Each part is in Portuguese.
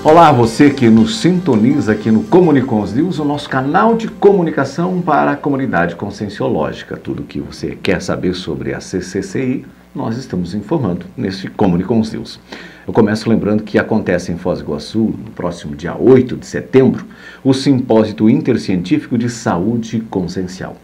Olá, você que nos sintoniza aqui no Comunicons News, o nosso canal de comunicação para a comunidade conscienciológica. Tudo o que você quer saber sobre a CCCI, nós estamos informando neste Comunicons News. Eu começo lembrando que acontece em Foz do Iguaçu, no próximo dia 8 de setembro, o Simpósio Intercientífico de Saúde Consciencial.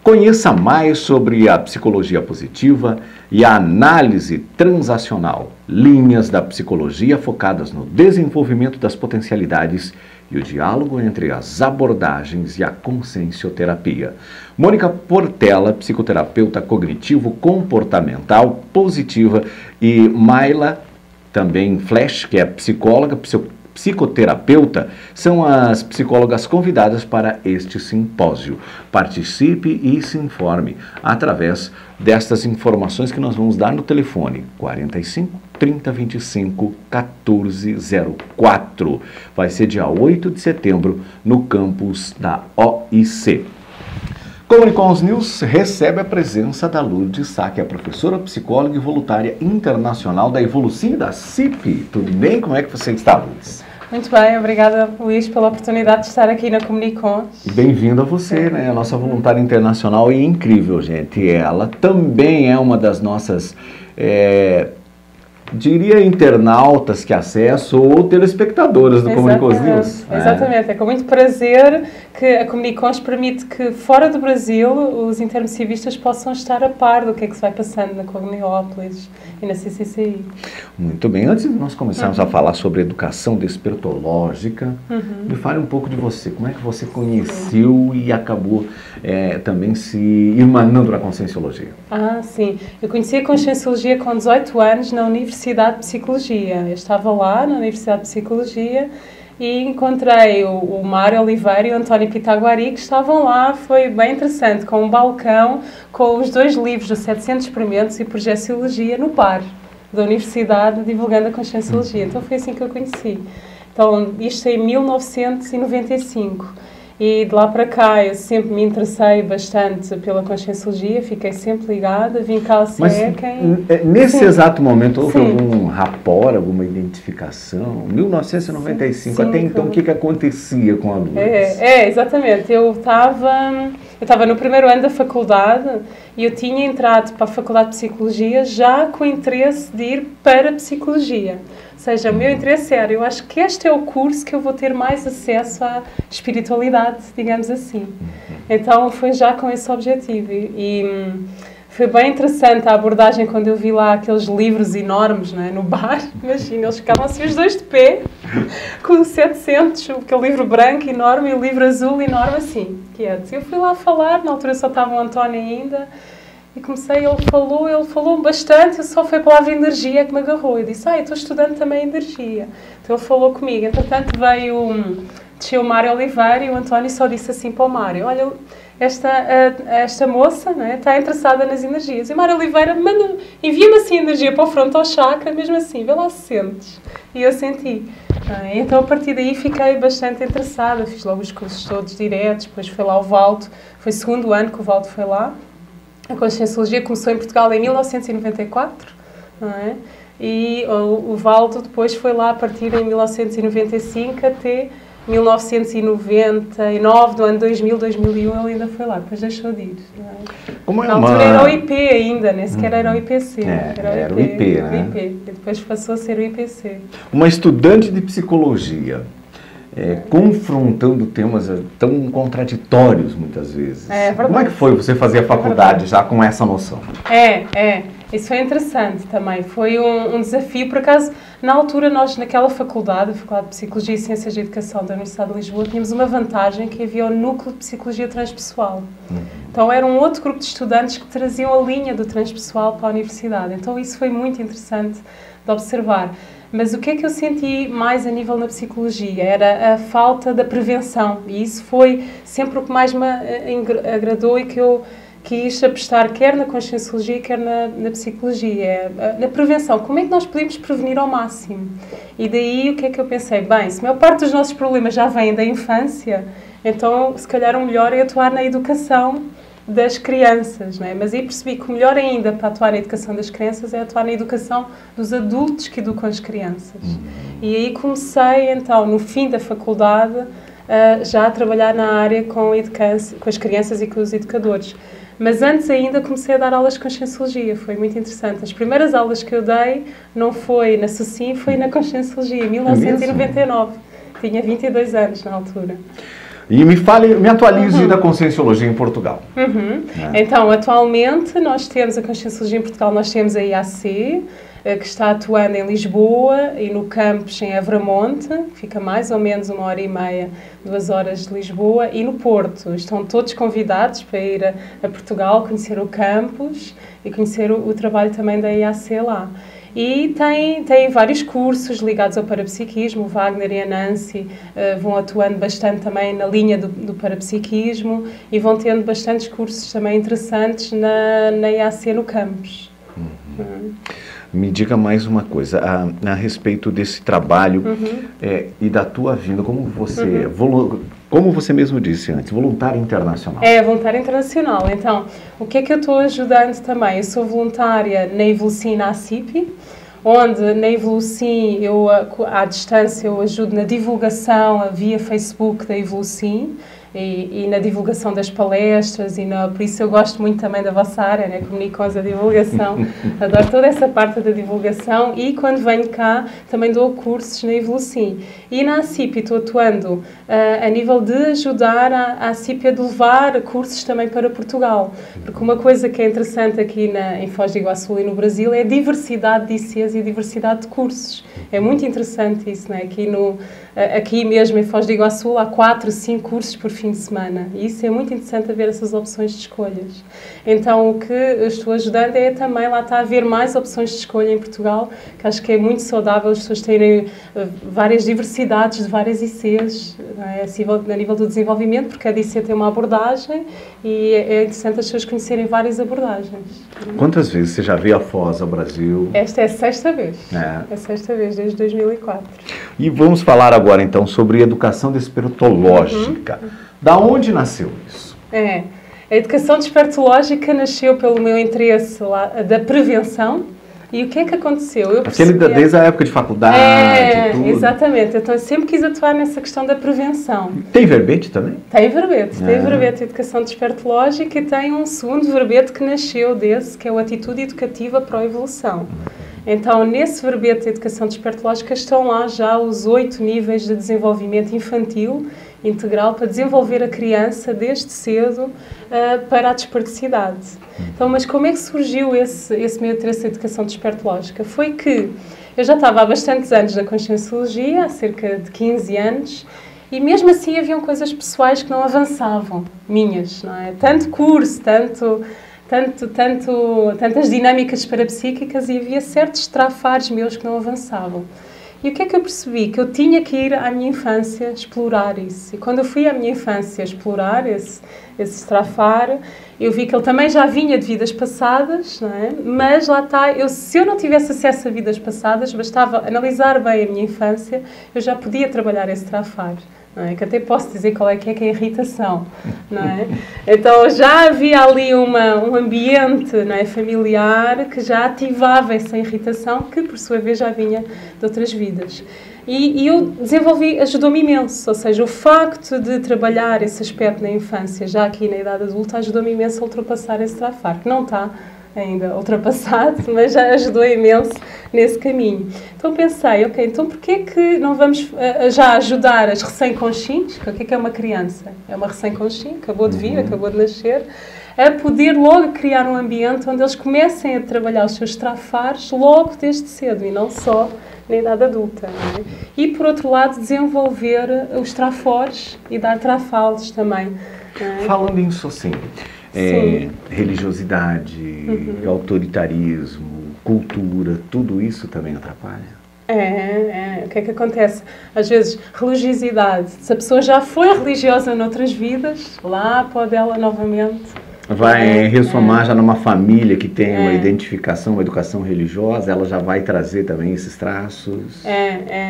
Conheça mais sobre a psicologia positiva e a análise transacional, linhas da psicologia focadas no desenvolvimento das potencialidades e o diálogo entre as abordagens e a consciencioterapia. Mônica Portela, psicoterapeuta cognitivo-comportamental positiva, e Mayla, também Flash, que é psicóloga, psicoterapeuta, são as psicólogas convidadas para este simpósio. Participe e se informe através destas informações que nós vamos dar no telefone 45 30 25 1404. Vai ser dia 8 de setembro no campus da OIC. Comunicons News recebe a presença da Lourdes Sá, que é professora, psicóloga e voluntária internacional da Evolucim da CIP. Tudo bem? Como é que você está, Lourdes? Muito bem, obrigada, Luís, pela oportunidade de estar aqui na Comunicons. Bem-vindo a você, né? A nossa voluntária internacional é incrível, gente. Ela também é uma das nossas, diria, internautas que acessam ou telespectadoras do Comunicons News. Exatamente, é com muito prazer que a Comunicons permite que fora do Brasil os intermissivistas possam estar a par do que é que se vai passando na Cogniópolis e na CCCI. Muito bem, antes de nós começarmos a falar sobre educação despertológica, me fale um pouco de você. Como é que você conheceu e acabou também se irmanando na Conscienciologia? Ah, sim. Eu conheci a Conscienciologia com 18 anos na Universidade de Psicologia. Eu estava lá na Universidade de Psicologia e encontrei o Mário Oliveira e o António Pitaguari, que estavam lá. Foi bem interessante, com um balcão, com os dois livros, do 700 Experimentos e Projeciologia, no bar da Universidade, divulgando a Conscienciologia. Então foi assim que eu conheci. Então, isto em 1995. E de lá para cá eu sempre me interessei bastante pela Conscienciologia, fiquei sempre ligada, vim cá ao CE. Mas nesse exato momento houve algum rapport, alguma identificação? 1995, até então o que acontecia com a Lourdes? Exatamente. Eu estava no primeiro ano da faculdade e eu tinha entrado para a Faculdade de Psicologia já com o interesse de ir para a Psicologia. Ou seja, o meu interesse era, eu acho que este é o curso que eu vou ter mais acesso à espiritualidade, digamos assim. Então foi já com esse objetivo e foi bem interessante a abordagem quando eu vi lá aqueles livros enormes, não é, no bar. Imagina, eles ficavam assim os dois de pé, com o 700, aquele livro branco enorme e o livro azul enorme assim, quietos. Eu fui lá falar, na altura só estava o António ainda, e comecei, ele falou bastante, eu só foi a palavra energia que me agarrou. Eu disse, eu estou estudando também energia. Então ele falou comigo. Entretanto desceu o Mário Oliveira e o António só disse assim para o Mário, olha, esta moça, não é, está interessada nas energias. E o Mário Oliveira envia-me assim energia para o frontal chakra, mesmo assim, vê lá se sentes. E eu senti. Então a partir daí fiquei bastante interessada, fiz logo os cursos todos diretos, depois foi lá o Valdo, foi o segundo ano que o Valdo foi lá. A Conscienciologia começou em Portugal em 1994, não é? E o Valdo depois foi lá a partir em 1995 até 1999, do ano 2000, 2001, ele ainda foi lá, depois deixou de ir. Não é? Como é na altura era o IP ainda, nem sequer era o IPC. Era o IP, né? O IP, e depois passou a ser o IPC. Uma estudante de psicologia, confrontando temas tão contraditórios muitas vezes. Como é que foi você fazer a faculdade já com essa noção? Isso foi interessante também. Foi um desafio. Por acaso, na altura, nós naquela faculdade, a Faculdade de Psicologia e Ciências de Educação da Universidade de Lisboa, tínhamos uma vantagem que havia o núcleo de Psicologia Transpessoal. Então era um outro grupo de estudantes que traziam a linha do transpessoal para a universidade. Então isso foi muito interessante de observar. Mas o que é que eu senti mais a nível na psicologia? Era a falta da prevenção. E isso foi sempre o que mais me agradou e que eu quis apostar quer na conscienciologia, quer na psicologia. Na prevenção. Como é que nós podemos prevenir ao máximo? E daí o que é que eu pensei? Bem, se a maior parte dos nossos problemas já vêm da infância, então se calhar o melhor é atuar na educação das crianças, não é? Mas aí percebi que o melhor ainda para atuar na educação das crianças é atuar na educação dos adultos que educam as crianças. E aí comecei, então, no fim da faculdade, já a trabalhar na área com as crianças e com os educadores. Mas antes ainda comecei a dar aulas de Conscienciologia, foi muito interessante. As primeiras aulas que eu dei não foi na SOCIM, foi na Conscienciologia, em 1999. Tinha 22 anos na altura. E me atualize da Conscienciologia em Portugal. Então, atualmente, nós temos a Conscienciologia em Portugal, nós temos a IAC, que está atuando em Lisboa e no campus em Evramonte, fica mais ou menos 1h30, 2 horas de Lisboa, e no Porto. Estão todos convidados para ir a Portugal, conhecer o campus e conhecer o trabalho também da IAC lá. E tem vários cursos ligados ao parapsiquismo. O Wagner e a Nancy vão atuando bastante também na linha do parapsiquismo e vão tendo bastantes cursos também interessantes na IAC no campus. Me diga mais uma coisa a respeito desse trabalho e da tua vinda, como você mesmo disse antes, voluntária internacional. Voluntária internacional. Então, o que é que eu estou ajudando também? Eu sou voluntária na Evolucim, na ACIP, onde na Evolucim, à distância, eu ajudo na divulgação via Facebook da Evolucim, e na divulgação das palestras, por isso eu gosto muito também da vossa área, né? Comunicos, a divulgação, adoro toda essa parte da divulgação, e quando venho cá também dou cursos na Evolucim. E na ACIP estou atuando a nível de ajudar a ACIP a levar cursos também para Portugal, porque uma coisa que é interessante aqui em Foz do Iguaçu e no Brasil é a diversidade de ICs e a diversidade de cursos. É muito interessante isso, né? Aqui mesmo em Foz do Iguaçu há 4, 5 cursos por fim de semana. E isso é muito interessante, ver essas opções de escolhas. Então, o que eu estou ajudando é também, lá está, a haver mais opções de escolha em Portugal, que acho que é muito saudável as pessoas terem várias diversidades de várias ICs, a nível do desenvolvimento, porque cada IC tem uma abordagem e é interessante as pessoas conhecerem várias abordagens. Quantas vezes você já veio a Foz ao Brasil? Esta é a 6ª vez. É a 6ª vez, desde 2004. E vamos falar agora, então, sobre educação despertológica. Da onde nasceu isso? A educação despertológica nasceu pelo meu interesse da prevenção. E o que é que aconteceu? Eu percebi... Desde a época de faculdade, tudo. Exatamente. Então, eu sempre quis atuar nessa questão da prevenção. Tem verbete também? Tem verbete. Tem verbete de educação despertológica e tem um segundo verbete que nasceu desse, que é o Atitude Educativa para a Evolução. Então, nesse verbete de educação despertológica estão lá já os 8 níveis de desenvolvimento infantil integral para desenvolver a criança desde cedo para a desperticidade. Então, mas como é que surgiu esse meu interesse em educação despertológica? Foi que eu já estava há bastantes anos na Conscienciologia, há cerca de 15 anos, e mesmo assim haviam coisas pessoais que não avançavam, minhas, não é? Tanto curso, tantas dinâmicas parapsíquicas, e havia certos trafares meus que não avançavam. E o que é que eu percebi? Que eu tinha que ir à minha infância explorar isso. E quando eu fui à minha infância explorar esse trafar, eu vi que ele também já vinha de vidas passadas, não é? Mas lá está, se eu não tivesse acesso a vidas passadas, bastava analisar bem a minha infância, eu já podia trabalhar esse trafar. Não é? Que até posso dizer qual é que é a irritação, não é? Então já havia ali um ambiente, não é, familiar, que já ativava essa irritação, que por sua vez já vinha de outras vidas. E eu ajudou-me imenso, ou seja, o facto de trabalhar esse aspecto na infância, já aqui na idade adulta, ajudou-me imenso a ultrapassar esse trafar, que não está ainda ultrapassado, mas já ajudou imenso nesse caminho. Então pensei, ok, então porquê que não vamos já ajudar as recém-conscientes, o que é uma criança? É uma recém-consciente, acabou de vir, acabou de nascer, a poder logo criar um ambiente onde eles comecem a trabalhar os seus trafares logo desde cedo, e não só na idade adulta. Não é? E, por outro lado, desenvolver os trafores e dar trafales também. Não é? Falando nisso assim, religiosidade, autoritarismo, cultura, tudo isso também atrapalha? O que é que acontece? Às vezes, religiosidade, se a pessoa já foi religiosa noutras vidas, lá pode ela novamente... Vai ressomar já numa família que tem uma identificação, uma educação religiosa, ela já vai trazer também esses traços?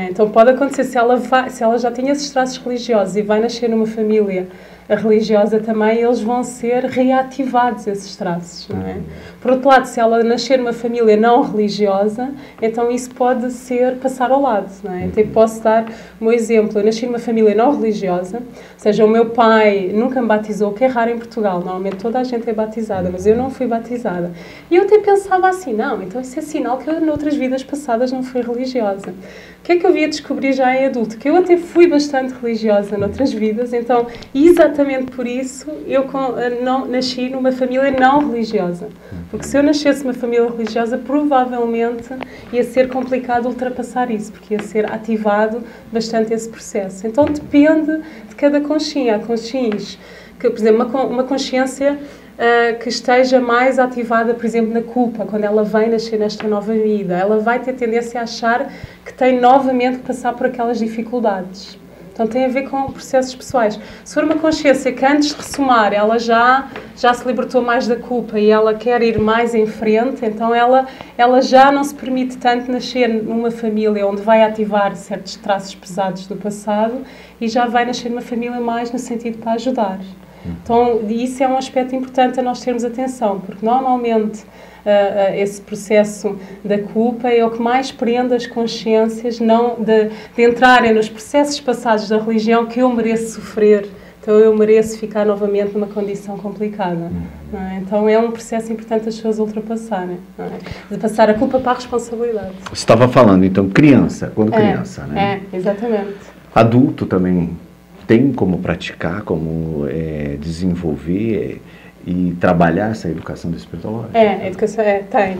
Então pode acontecer, se ela já tinha esses traços religiosos e vai nascer numa família religiosa também, eles vão ser reativados, esses traços, não é? Por outro lado, se ela nascer numa família não religiosa, então isso pode ser passar ao lado, não é? Até posso dar um exemplo. Eu nasci numa família não religiosa, ou seja, o meu pai nunca me batizou, o que é raro em Portugal. Normalmente toda a gente é batizada, mas eu não fui batizada. E eu até pensava assim, não, então isso é sinal que eu, noutras vidas passadas, não fui religiosa. O que é que eu via descobrir já em adulto? Que eu até fui bastante religiosa noutras vidas, então, exatamente por isso, eu nasci numa família não religiosa. Porque se eu nascesse numa família religiosa, provavelmente ia ser complicado ultrapassar isso, porque ia ser ativado bastante esse processo. Então, depende de cada consciência. Há consciências que, por exemplo, uma consciência que esteja mais ativada, por exemplo, na culpa, quando ela vem nascer nesta nova vida, ela vai ter tendência a achar que tem novamente que passar por aquelas dificuldades. Então tem a ver com processos pessoais. Se for uma consciência que antes de ressumar, ela já se libertou mais da culpa e ela quer ir mais em frente, então ela já não se permite tanto nascer numa família onde vai ativar certos traços pesados do passado e já vai nascer numa família mais no sentido para ajudar. Então, isso é um aspecto importante a nós termos atenção, porque normalmente esse processo da culpa é o que mais prende as consciências de entrarem nos processos passados da religião que eu mereço sofrer, então eu mereço ficar novamente numa condição complicada. Não é? Então é um processo importante as pessoas ultrapassarem, não é? De passar a culpa para a responsabilidade. Você estava falando, então, criança, quando criança, né? Exatamente. Adulto também tem como praticar, como desenvolver e trabalhar essa educação espiritualógica? A educação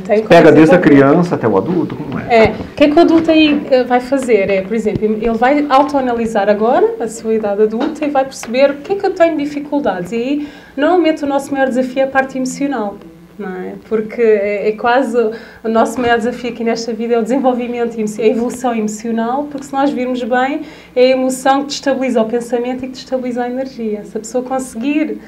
tem. Pega desde a criança até o adulto, como é? O que é que o adulto aí vai fazer? Por exemplo, ele vai autoanalisar agora a sua idade adulta e vai perceber o que é que eu tenho dificuldades. E aí, normalmente, o nosso maior desafio é a parte emocional. Não é? Porque é quase o nosso maior desafio aqui nesta vida é o desenvolvimento, a evolução emocional, porque se nós virmos bem, é a emoção que destabiliza o pensamento e que destabiliza a energia. Se a pessoa conseguir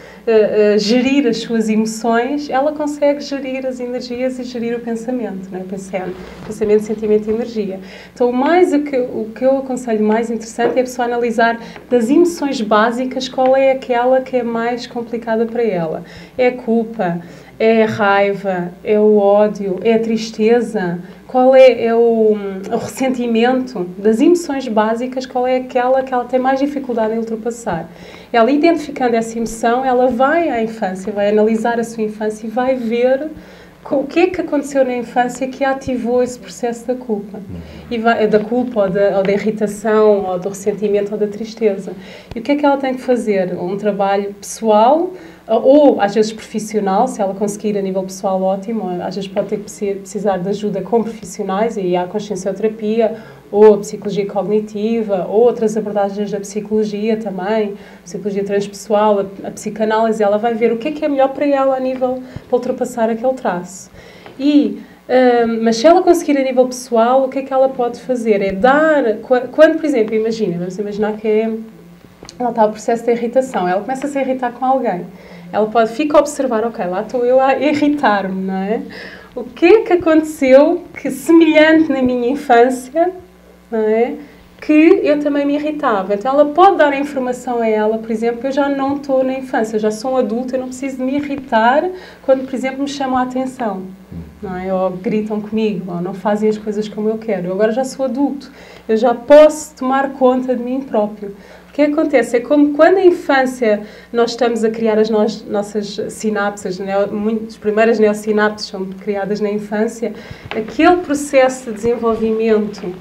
gerir as suas emoções, ela consegue gerir as energias e gerir o pensamento, não é? Pensamento, sentimento e energia. Então, o que eu aconselho mais interessante é a pessoa analisar das emoções básicas qual é aquela que é mais complicada para ela. É a culpa, é a raiva, é o ódio, é a tristeza, qual é o ressentimento das emoções básicas, qual é aquela que ela tem mais dificuldade em ultrapassar. Ela identificando essa emoção, ela vai à infância, vai analisar a sua infância e vai ver o que é que aconteceu na infância que ativou esse processo da culpa. Da culpa, ou da irritação, ou do ressentimento, ou da tristeza. E o que é que ela tem que fazer? Um trabalho pessoal, ou às vezes profissional, se ela conseguir a nível pessoal, ótimo. Às vezes pode ter que precisar de ajuda com profissionais, e aí há a consciencioterapia, ou a psicologia cognitiva, ou outras abordagens da psicologia também, psicologia transpessoal, a psicanálise. Ela vai ver o que é melhor para ela a nível para ultrapassar aquele traço. Mas se ela conseguir a nível pessoal, o que é que ela pode fazer? É dar, quando, por exemplo, vamos imaginar que ela está no processo de irritação, ela começa a se irritar com alguém. Ela fica a observar, ok, lá estou eu a irritar-me, não é? O que é que aconteceu que semelhante na minha infância, não é? Que eu também me irritava. Então ela pode dar a informação a ela, por exemplo, eu já não estou na infância, eu já sou um adulto, eu não preciso de me irritar quando, por exemplo, me chamam a atenção, não é? Ou gritam comigo, ou não fazem as coisas como eu quero. Eu agora já sou adulto, eu já posso tomar conta de mim próprio. O que acontece? É como quando na infância nós estamos a criar as nossas sinapses, as primeiras neossinapses são criadas na infância, aquele processo de desenvolvimento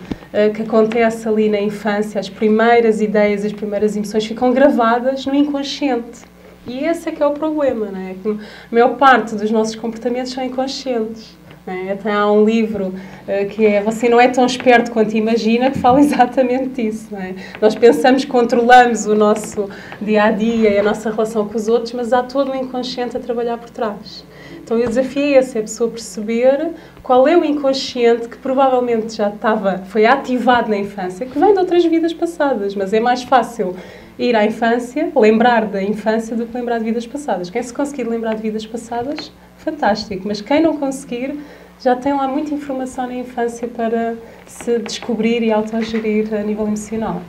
que acontece ali na infância, as primeiras ideias, as primeiras emoções ficam gravadas no inconsciente. E esse é que é o problema, não é? A maior parte dos nossos comportamentos são inconscientes. Até há um livro que é Você Não É Tão Esperto Quanto Imagina, que fala exatamente disso. Não é? Nós pensamos que controlamos o nosso dia-a-dia e a nossa relação com os outros, mas há todo um inconsciente a trabalhar por trás. Então o desafio é esse, é a pessoa perceber qual é o inconsciente que provavelmente foi ativado na infância, que vem de outras vidas passadas, mas é mais fácil ir à infância, lembrar da infância, do que lembrar de vidas passadas. Quem se conseguir lembrar de vidas passadas, fantástico, mas quem não conseguir, já tem lá muita informação na infância para se descobrir e autogerir a nível emocional.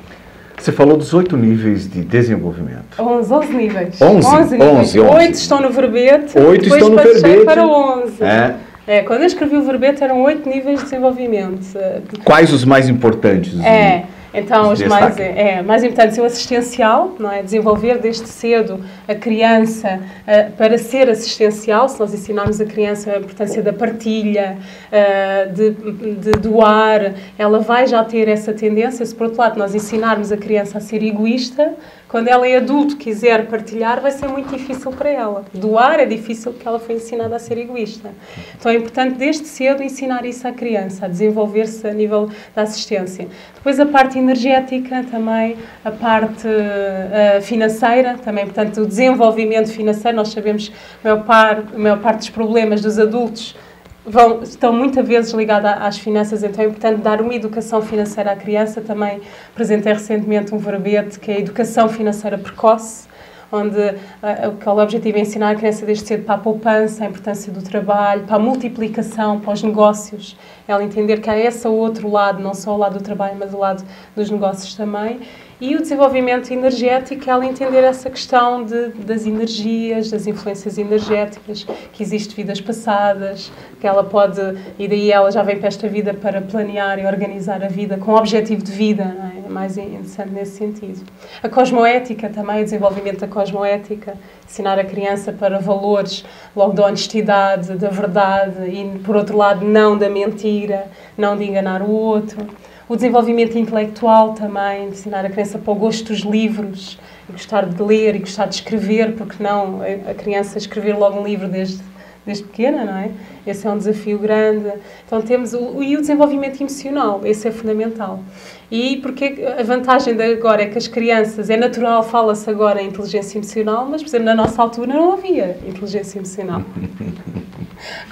Você falou dos 8 níveis de desenvolvimento. 11 níveis. 11 níveis. 8 estão no verbete. 8 estão no verbete. Depois passei para 11. Quando eu escrevi o verbete eram 8 níveis de desenvolvimento. Quais os mais importantes? Então, os mais importantes é o assistencial, não é? Desenvolver desde cedo a criança para ser assistencial, se nós ensinarmos a criança a importância da partilha, de doar, ela vai já ter essa tendência. Se, por outro lado, nós ensinarmos a criança a ser egoísta, quando ela é adulto quiser partilhar, vai ser muito difícil para ela. Doar é difícil porque ela foi ensinada a ser egoísta. Então é importante desde cedo ensinar isso à criança, a desenvolver-se a nível da assistência. Depois a parte energética também, a parte financeira também, portanto o desenvolvimento financeiro. Nós sabemos que a maior parte dos problemas dos adultos estão muitas vezes ligados às finanças, então é importante dar uma educação financeira à criança. Também apresentei recentemente um verbete que é a educação financeira precoce, onde o objetivo é ensinar a criança desde cedo para a poupança, a importância do trabalho, para a multiplicação, para os negócios. Ela entender que há esse outro lado, não só o lado do trabalho, mas o lado dos negócios também. E o desenvolvimento energético, ela entender essa questão das energias, das influências energéticas, que existem vidas passadas, que ela pode, e daí ela já vem para esta vida para planear e organizar a vida com objetivo de vida, não é? É mais interessante nesse sentido. A cosmoética também, o desenvolvimento da cosmoética, ensinar a criança para valores logo da honestidade, da verdade e, por outro lado, não da mentira, não de enganar o outro. O desenvolvimento intelectual também, ensinar a criança para o gosto dos livros, e gostar de ler e gostar de escrever, porque não a criança escrever logo um livro desde pequena, não é? Esse é um desafio grande. Então temos o desenvolvimento emocional, esse é fundamental. E porque a vantagem de agora é que as crianças, é natural, fala-se agora em inteligência emocional, mas, por exemplo, na nossa altura não havia inteligência emocional.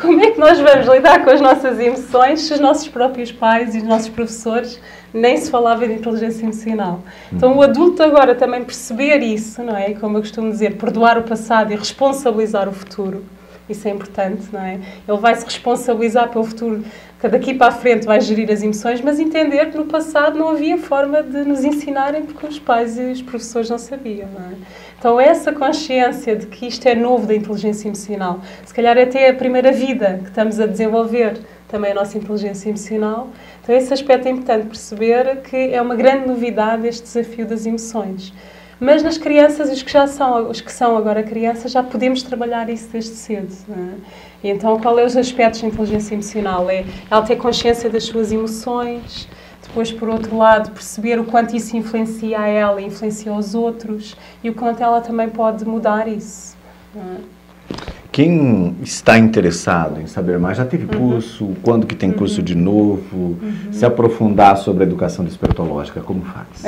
Como é que nós vamos lidar com as nossas emoções se os nossos próprios pais e os nossos professores nem se falava de inteligência emocional? Então o adulto agora também perceber isso, não é? Como eu costumo dizer, perdoar o passado e responsabilizar o futuro. Isso é importante, não é? Ele vai se responsabilizar pelo futuro, que daqui para a frente vai gerir as emoções, mas entender que no passado não havia forma de nos ensinarem porque os pais e os professores não sabiam, não é? Então essa consciência de que isto é novo da inteligência emocional, se calhar até a primeira vida que estamos a desenvolver também a nossa inteligência emocional, então esse aspecto é importante perceber que é uma grande novidade este desafio das emoções. Mas nas crianças, os que são agora crianças, já podemos trabalhar isso desde cedo, não é? E então, qual é os aspectos da inteligência emocional? É ela ter consciência das suas emoções, depois, por outro lado, perceber o quanto isso influencia a ela e influencia os outros, e o quanto ela também pode mudar isso, não é? Quem está interessado em saber mais, já teve curso, quando que tem curso de novo, se aprofundar sobre a educação despertológica, como faz?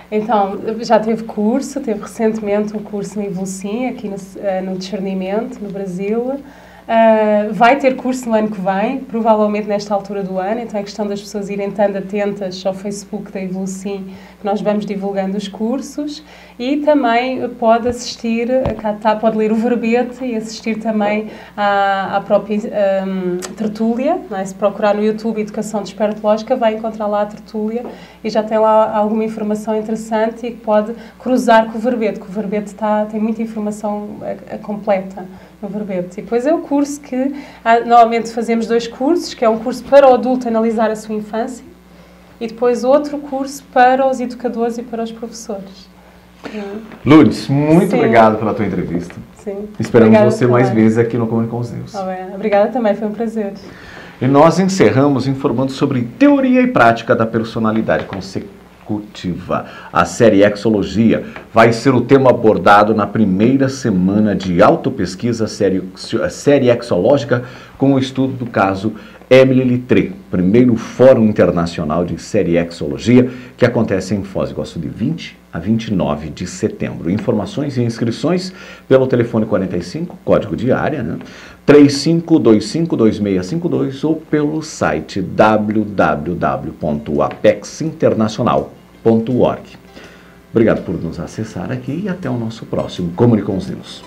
Então, já teve curso, teve recentemente um curso no Evolucim, aqui no Discernimento, no Brasil. Vai ter curso no ano que vem, provavelmente nesta altura do ano, então é questão das pessoas irem estando atentas ao Facebook da Evolucim, que nós vamos divulgando os cursos, e também pode assistir, pode ler o verbete e assistir também à própria tertúlia, não é? Se procurar no YouTube Educação Despertológica, vai encontrar lá a tertúlia e já tem lá alguma informação interessante e que pode cruzar com o verbete, que o verbete tem muita informação completa no verbete. E depois é o curso que, normalmente fazemos 2 cursos, que é um curso para o adulto analisar a sua infância e depois outro curso para os educadores e para os professores. Lourdes, muito obrigado pela tua entrevista. Sim. Esperamos você mais vezes aqui no Comunicons News. Obrigada também, foi um prazer. E nós encerramos informando sobre teoria e prática da personalidade consecutiva. A série Exologia vai ser o tema abordado na primeira semana de autopesquisa série exológica com o estudo do caso Emily Littré, primeiro Fórum Internacional de Série Exologia, que acontece em Foz do Iguaçu de 20 a 29 de setembro. Informações e inscrições pelo telefone 45, código de área, né? 35252652 ou pelo site www.apexinternacional.org. Obrigado por nos acessar aqui e até o nosso próximo Comunicons News.